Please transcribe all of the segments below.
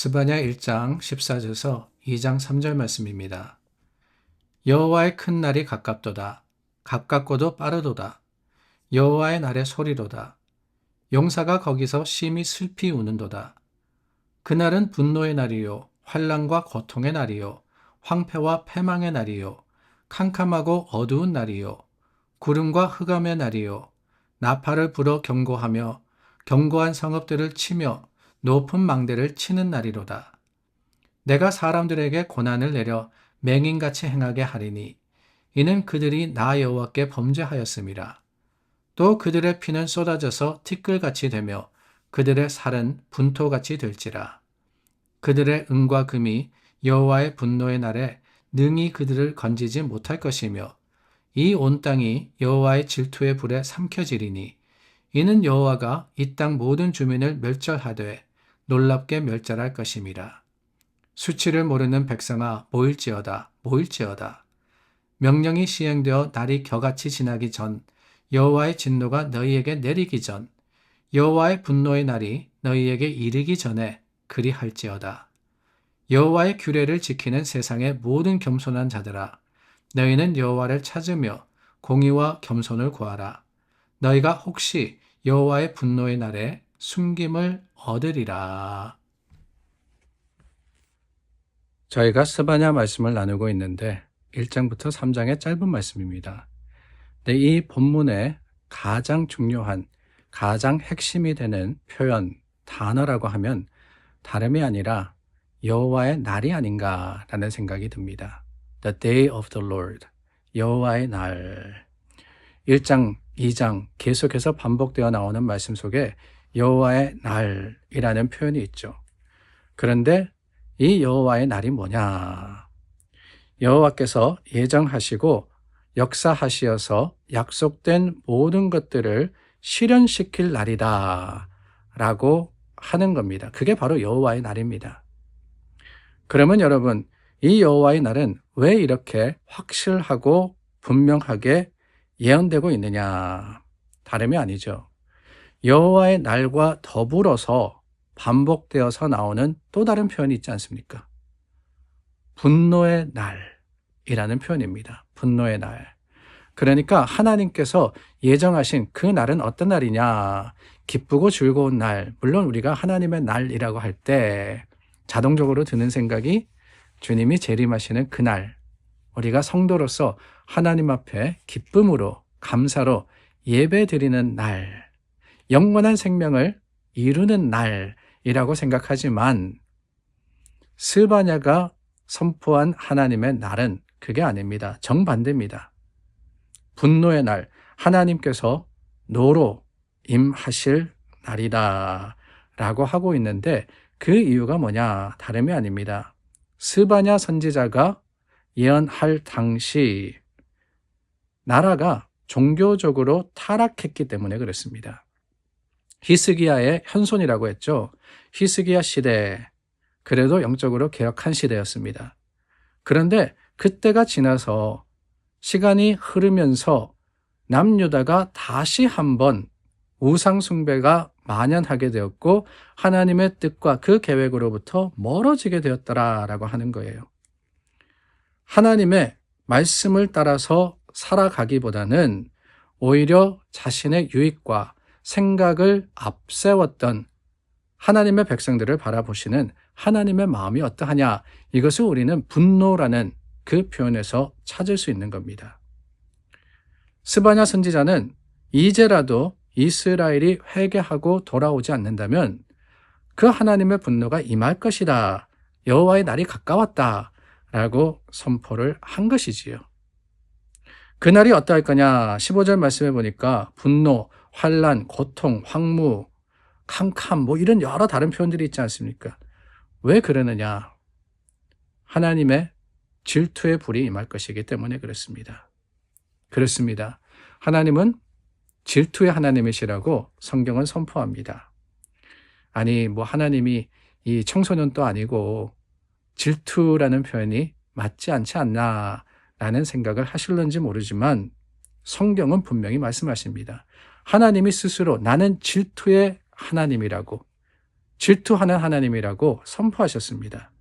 스바냐 1장 14절에서 2장 3절 말씀입니다. 여호와의 큰 날이 가깝도다. 가깝고도 빠르도다. 여호와의 날의 소리로다. 용사가 거기서 심히 슬피 우는도다. 그날은 분노의 날이요 환난과 고통의 날이요 황폐와 패망의 날이요 캄캄하고 어두운 날이요 구름과 흑암의 날이요 나팔을 불어 경고하며 견고한 성읍들을 치며 높은 망대를 치는 날이로다. 내가 사람들에게 고난을 내려 맹인같이 행하게 하리니 이는 그들이 나 여호와께 범죄하였음이라. 또 그들의 피는 쏟아져서 티끌같이 되며 그들의 살은 분토같이 될지라. 그들의 은과 금이 여호와의 분노의 날에 능히 그들을 건지지 못할 것이며 이 온 땅이 여호와의 질투의 불에 삼켜지리니 이는 여호와가 이 땅 모든 주민을 멸절하되 놀랍게 멸절할 것임이라. 수치를 모르는 백성아 모일지어다 모일지어다. 명령이 시행되어 날이 겨같이 지나기 전 여호와의 진노가 너희에게 내리기 전 여호와의 분노의 날이 너희에게 이르기 전에 그리할지어다. 여호와의 규례를 지키는 세상의 모든 겸손한 자들아 너희는 여호와를 찾으며 공의와 겸손을 구하라. 너희가 혹시 여호와의 분노의 날에 숨김을 얻으리라. 저희가 스바냐 말씀을 나누고 있는데 1장부터 3장의 짧은 말씀입니다. 네, 이 본문의 가장 중요한, 가장 핵심이 되는 표현, 단어라고 하면 다름이 아니라 여호와의 날이 아닌가라는 생각이 듭니다. The day of the Lord, 여호와의 날. 1장, 2장 계속해서 반복되어 나오는 말씀 속에 여호와의 날이라는 표현이 있죠. 그런데 이 여호와의 날이 뭐냐? 여호와께서 예정하시고 역사하시어서 약속된 모든 것들을 실현시킬 날이다 라고 하는 겁니다. 그게 바로 여호와의 날입니다. 그러면 여러분, 이 여호와의 날은 왜 이렇게 확실하고 분명하게 예언되고 있느냐? 다름이 아니죠. 여호와의 날과 더불어서 반복되어서 나오는 또 다른 표현이 있지 않습니까? 분노의 날이라는 표현입니다. 분노의 날. 그러니까 하나님께서 예정하신 그 날은 어떤 날이냐? 기쁘고 즐거운 날. 물론 우리가 하나님의 날이라고 할 때 자동적으로 드는 생각이 주님이 재림하시는 그 날. 우리가 성도로서 하나님 앞에 기쁨으로, 감사로 예배 드리는 날. 영원한 생명을 이루는 날이라고 생각하지만 스바냐가 선포한 하나님의 날은 그게 아닙니다. 정반대입니다. 분노의 날, 하나님께서 노로 임하실 날이다 라고 하고 있는데 그 이유가 뭐냐? 다름이 아닙니다. 스바냐 선지자가 예언할 당시 나라가 종교적으로 타락했기 때문에 그렇습니다. 히스기야의 현손이라고 했죠. 히스기야 시대, 그래도 영적으로 개혁한 시대였습니다. 그런데 그때가 지나서 시간이 흐르면서 남유다가 다시 한번 우상숭배가 만연하게 되었고 하나님의 뜻과 그 계획으로부터 멀어지게 되었더라라고 하는 거예요. 하나님의 말씀을 따라서 살아가기보다는 오히려 자신의 유익과 생각을 앞세웠던 하나님의 백성들을 바라보시는 하나님의 마음이 어떠하냐, 이것을 우리는 분노라는 그 표현에서 찾을 수 있는 겁니다. 스바냐 선지자는 이제라도 이스라엘이 회개하고 돌아오지 않는다면 그 하나님의 분노가 임할 것이다, 여호와의 날이 가까웠다 라고 선포를 한 것이지요. 그날이 어떠할 거냐? 15절 말씀해 보니까 분노, 환난, 고통, 황무, 캄캄 이런 여러 다른 표현들이 있지 않습니까? 왜 그러느냐? 하나님의 질투의 불이 임할 것이기 때문에 그렇습니다. 그렇습니다. 하나님은 질투의 하나님이시라고 성경은 선포합니다. 아니 하나님이 이 청소년도 아니고 질투라는 표현이 맞지 않지 않나 라는 생각을 하실런지 모르지만 성경은 분명히 말씀하십니다. 하나님이 스스로 나는 질투의 하나님이라고, 질투하는 하나님이라고 선포하셨습니다.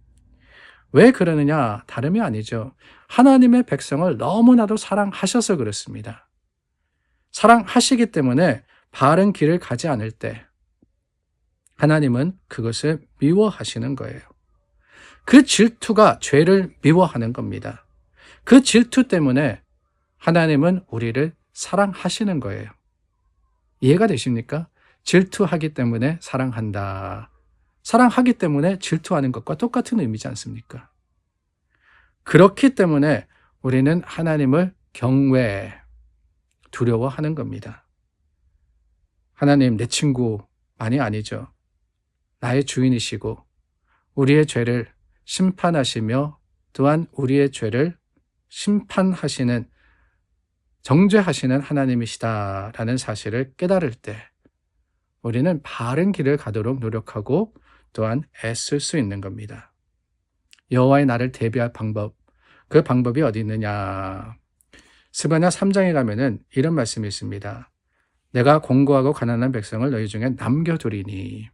왜 그러느냐? 다름이 아니죠. 하나님의 백성을 너무나도 사랑하셔서 그렇습니다. 사랑하시기 때문에 바른 길을 가지 않을 때 하나님은 그것을 미워하시는 거예요. 그 질투가 죄를 미워하는 겁니다. 그 질투 때문에 하나님은 우리를 사랑하시는 거예요. 이해가 되십니까? 질투하기 때문에 사랑한다. 사랑하기 때문에 질투하는 것과 똑같은 의미지 않습니까? 그렇기 때문에 우리는 하나님을 경외, 두려워하는 겁니다. 하나님, 내 친구만이 아니죠. 나의 주인이시고 우리의 죄를 심판하시며 또한 우리의 죄를 심판하시는, 정죄하시는 하나님이시다라는 사실을 깨달을 때 우리는 바른 길을 가도록 노력하고 또한 애쓸 수 있는 겁니다. 여호와의 날을 대비할 방법, 그 방법이 어디 있느냐? 스바냐 3장에 가면은 이런 말씀이 있습니다. 내가 공고하고 가난한 백성을 너희 중에 남겨두리니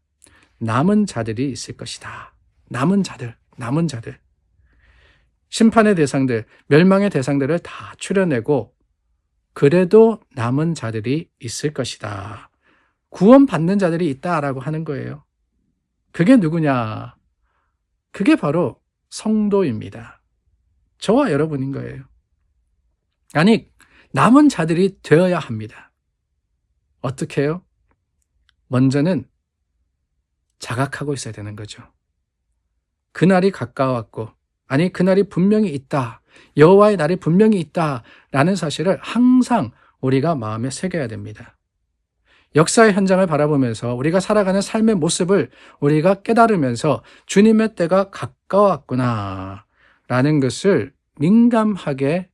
남은 자들이 있을 것이다. 남은 자들. 심판의 대상들, 멸망의 대상들을 다 추려내고 그래도 남은 자들이 있을 것이다. 구원받는 자들이 있다라고 하는 거예요. 그게 누구냐? 그게 바로 성도입니다. 저와 여러분인 거예요. 아니, 남은 자들이 되어야 합니다. 어떻게 해요? 먼저는 자각하고 있어야 되는 거죠. 그날이 가까웠고, 아니 그날이 분명히 있다. 여호와의 날이 분명히 있다라는 사실을 항상 우리가 마음에 새겨야 됩니다. 역사의 현장을 바라보면서 우리가 살아가는 삶의 모습을 우리가 깨달으면서 주님의 때가 가까웠구나 라는 것을 민감하게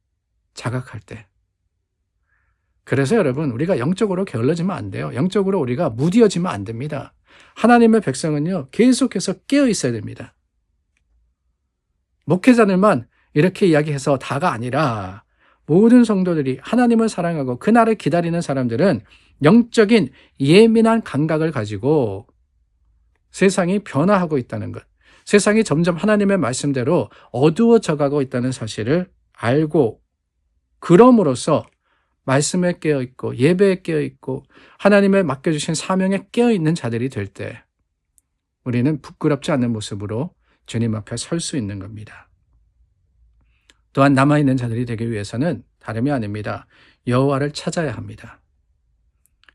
자각할 때. 그래서 여러분, 우리가 영적으로 게을러지면 안 돼요. 영적으로 우리가 무디어지면 안 됩니다. 하나님의 백성은요, 계속해서 깨어 있어야 됩니다. 목회자들만 이렇게 이야기해서 다가 아니라 모든 성도들이 하나님을 사랑하고 그날을 기다리는 사람들은 영적인 예민한 감각을 가지고 세상이 변화하고 있다는 것, 세상이 점점 하나님의 말씀대로 어두워져 가고 있다는 사실을 알고, 그럼으로써 말씀에 깨어있고 예배에 깨어있고 하나님의 맡겨주신 사명에 깨어있는 자들이 될 때 우리는 부끄럽지 않는 모습으로 주님 앞에 설 수 있는 겁니다. 또한 남아있는 자들이 되기 위해서는 다름이 아닙니다. 여호와를 찾아야 합니다.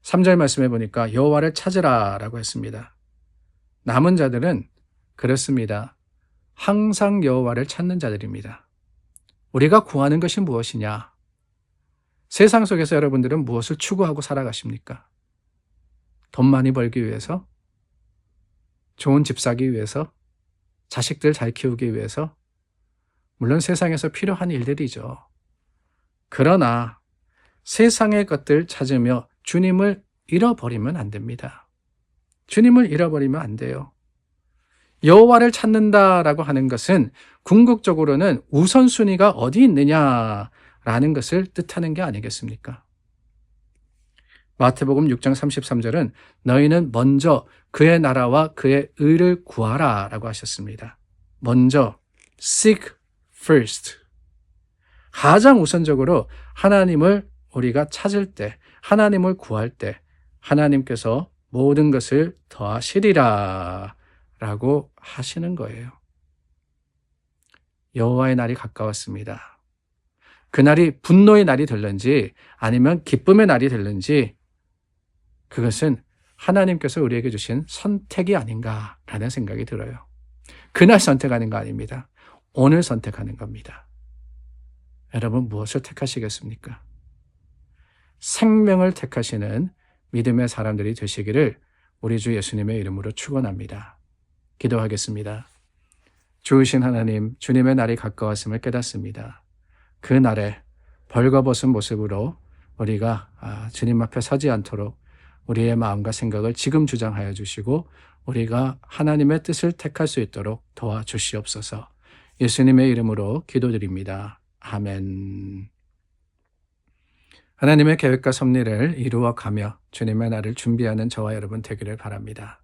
3절 말씀해 보니까 여호와를 찾으라 라고 했습니다. 남은 자들은 그렇습니다. 항상 여호와를 찾는 자들입니다. 우리가 구하는 것이 무엇이냐? 세상 속에서 여러분들은 무엇을 추구하고 살아가십니까? 돈 많이 벌기 위해서? 좋은 집 사기 위해서? 자식들 잘 키우기 위해서? 물론 세상에서 필요한 일들이죠. 그러나 세상의 것들 찾으며 주님을 잃어버리면 안 됩니다. 주님을 잃어버리면 안 돼요. 여호와를 찾는다라고 하는 것은 궁극적으로는 우선순위가 어디 있느냐라는 것을 뜻하는 게 아니겠습니까? 마태복음 6장 33절은 너희는 먼저 그의 나라와 그의 의를 구하라 라고 하셨습니다. 먼저 seek first. 가장 우선적으로 하나님을 우리가 찾을 때, 하나님을 구할 때 하나님께서 모든 것을 더하시리라 라고 하시는 거예요. 여호와의 날이 가까웠습니다. 그날이 분노의 날이 될는지 아니면 기쁨의 날이 될는지 그것은 하나님께서 우리에게 주신 선택이 아닌가라는 생각이 들어요. 그날 선택하는 거 아닙니다. 오늘 선택하는 겁니다. 여러분 무엇을 택하시겠습니까? 생명을 택하시는 믿음의 사람들이 되시기를 우리 주 예수님의 이름으로 축원합니다. 기도하겠습니다. 좋으신 하나님, 주님의 날이 가까웠음을 깨닫습니다. 그 날에 벌거벗은 모습으로 우리가 주님 앞에 서지 않도록 우리의 마음과 생각을 지금 주장하여 주시고 우리가 하나님의 뜻을 택할 수 있도록 도와주시옵소서. 예수님의 이름으로 기도드립니다. 아멘. 하나님의 계획과 섭리를 이루어가며 주님의 날을 준비하는 저와 여러분 되기를 바랍니다.